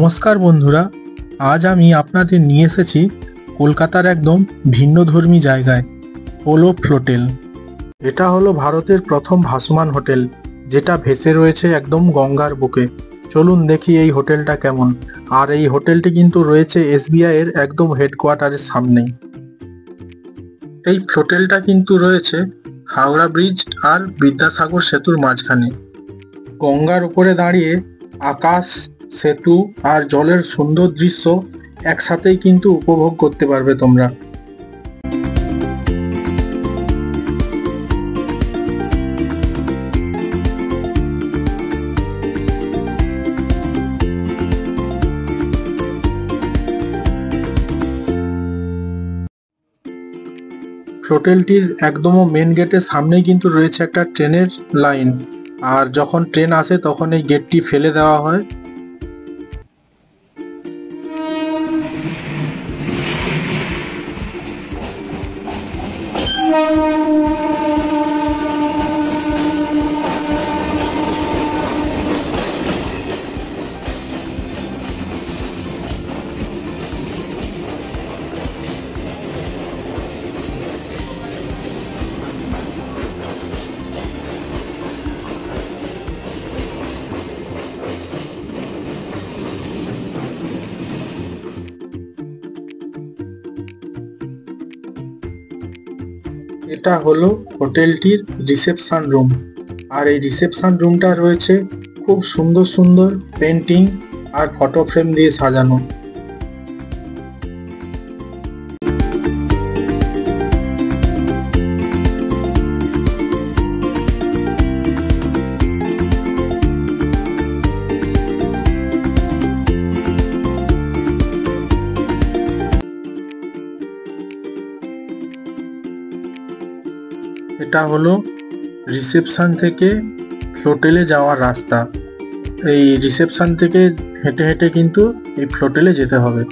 নমস্কার বন্ধুরা, আজ আমি আপনাদের নিয়ে এসেছি কলকাতার একদম ভিন্নধর্মী জায়গায় পোলো ফ্লোটেল। এটা হলো ভারতের প্রথম ভাসমান হোটেল, যেটা ভেসে রয়েছে একদম গঙ্গার বুকে। চলুন দেখি এই হোটেলটা কেমন। আর এই হোটেলটি কিন্তু রয়েছে SBI এর একদম হেডকোয়ার্টারের সামনেই। এই ফ্লোটেলটা কিন্তু রয়েছে হাওড়া ব্রিজ আর বিদ্যাসাগর সেতুর মাঝখানে। গঙ্গার উপরে দাঁড়িয়ে আকাশ, সেতু আর জলের সুন্দর দৃশ্য একসাথেই কিন্তু উপভোগ করতে পারবে তোমরা। হোটেলটির একদম মেন গেটের সামনেই কিন্তু রয়েছে একটা ট্রেনের লাইন, আর যখন ট্রেন আসে তখন এই গেটটি ফেলে দেওয়া হয়। এটা হলো হোটেলটির রিসেপশন রুম, আর এই রিসেপশন রুমটা রয়েছে খুব সুন্দর সুন্দর পেন্টিং আর ফটো ফ্রেম দিয়ে সাজানো। এটা হলো রিসেপশন থেকে ফ্লোটেলে যাওয়ার রাস্তা। এই রিসেপশন থেকে হেঁটে হেঁটে কিন্তু এই ফ্লোটেলে যেতে হবে।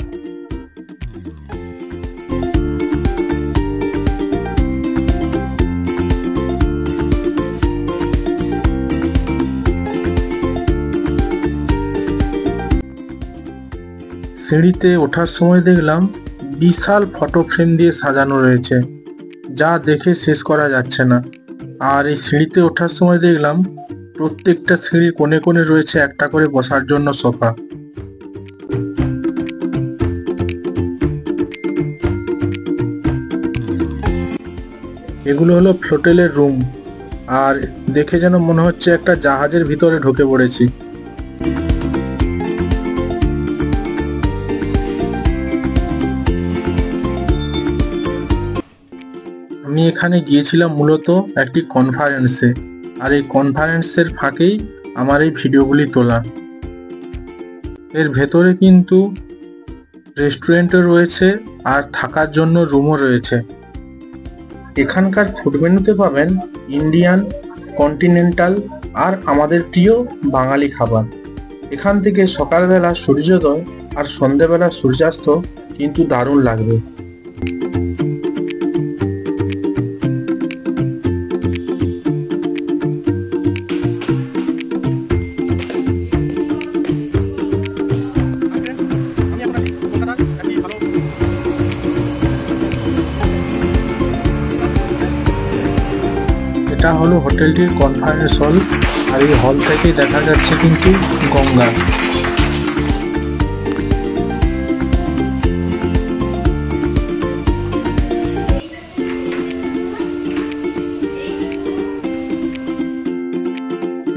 সিঁড়িতে ওঠার সময় দেখলাম বিশাল ফটো ফ্রেম দিয়ে সাজানো রয়েছে, যা দেখে শেষ করা যাচ্ছে না। আর এই সিঁড়িতে ওঠার সময় দেখলাম প্রত্যেকটা সিঁড়ির কোণে কোণে রয়েছে একটা করে বসার জন্য সোফা। এগুলো হলো ফ্লোটেলের রুম, আর দেখে যেন মনে হচ্ছে একটা জাহাজের ভিতরে ঢুকে পড়েছি। আমি এখানে গিয়েছিলাম মূলত একটি কনফারেন্সে, আর এই কনফারেন্সের ফাঁকেই আমার এই ভিডিওগুলি তোলা। এর ভেতরে কিন্তু রেস্টুরেন্টও রয়েছে আর থাকার জন্য রুমও রয়েছে। এখানকার ফুড মেনুতে পাবেন ইন্ডিয়ান, কন্টিনেন্টাল আর আমাদের প্রিয় বাঙালি খাবার। এখান থেকে সকালবেলা সূর্যোদয় আর সন্ধ্যেবেলা সূর্যাস্ত কিন্তু দারুণ লাগবে। এটা হলো হোটেলটির কনফারেন্স হল, আর এই হল থেকে দেখা যাচ্ছে কিন্তু গঙ্গা।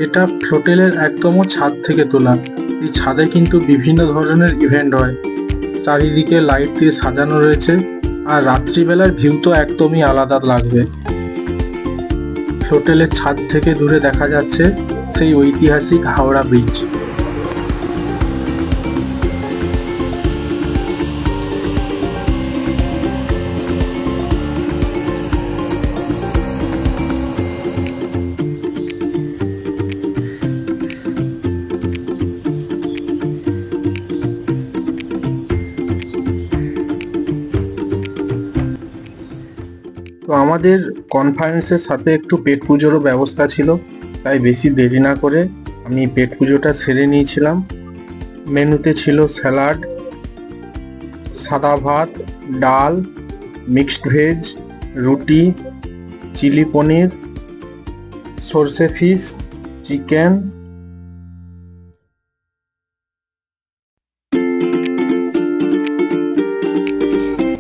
এটা হোটেলের একদম ছাদ থেকে তোলা। এই ছাদে কিন্তু বিভিন্ন ধরনের ইভেন্ট হয়, চারিদিকে লাইট দিয়ে সাজানো রয়েছে, আর রাত্রিবেলার ভিউ তো একদমই আলাদা লাগবে। হোটেলের ছাদ থেকে দূরে দেখা যাচ্ছে সেই ঐতিহাসিক হাওড়া ব্রিজ। তো আমাদের কনফারেন্সের সাথে একটু পেট পুজোরও ব্যবস্থা ছিল, তাই বেশি দেরি না করে আমি পেট পুজোটা সেরে নিয়েছিলাম। মেনুতে ছিল স্যালাড, সাদা ভাত, ডাল, মিক্সড ভেজ, রুটি, চিলি পনির, সর্ষে ফিশ, চিকেন।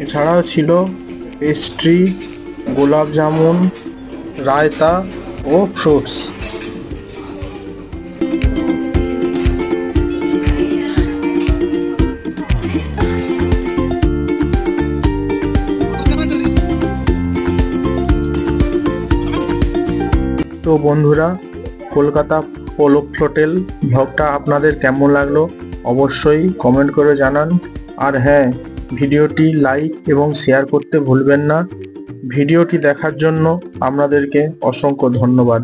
এছাড়াও ছিল পেস্ট্রি, গোলাপ জামুন, রায়তা ও ফ্রুটস। তো বন্ধুরা, কলকাতা পোলো ফ্লোটেল ব্লগটা আপনাদের কেমন লাগলো অবশ্যই কমেন্ট করে জানান। আর হ্যাঁ, ভিডিওটি লাইক এবং শেয়ার করতে ভুলবেন না। ভিডিওটি দেখার জন্য আপনাদেরকে অসংখ্য ধন্যবাদ।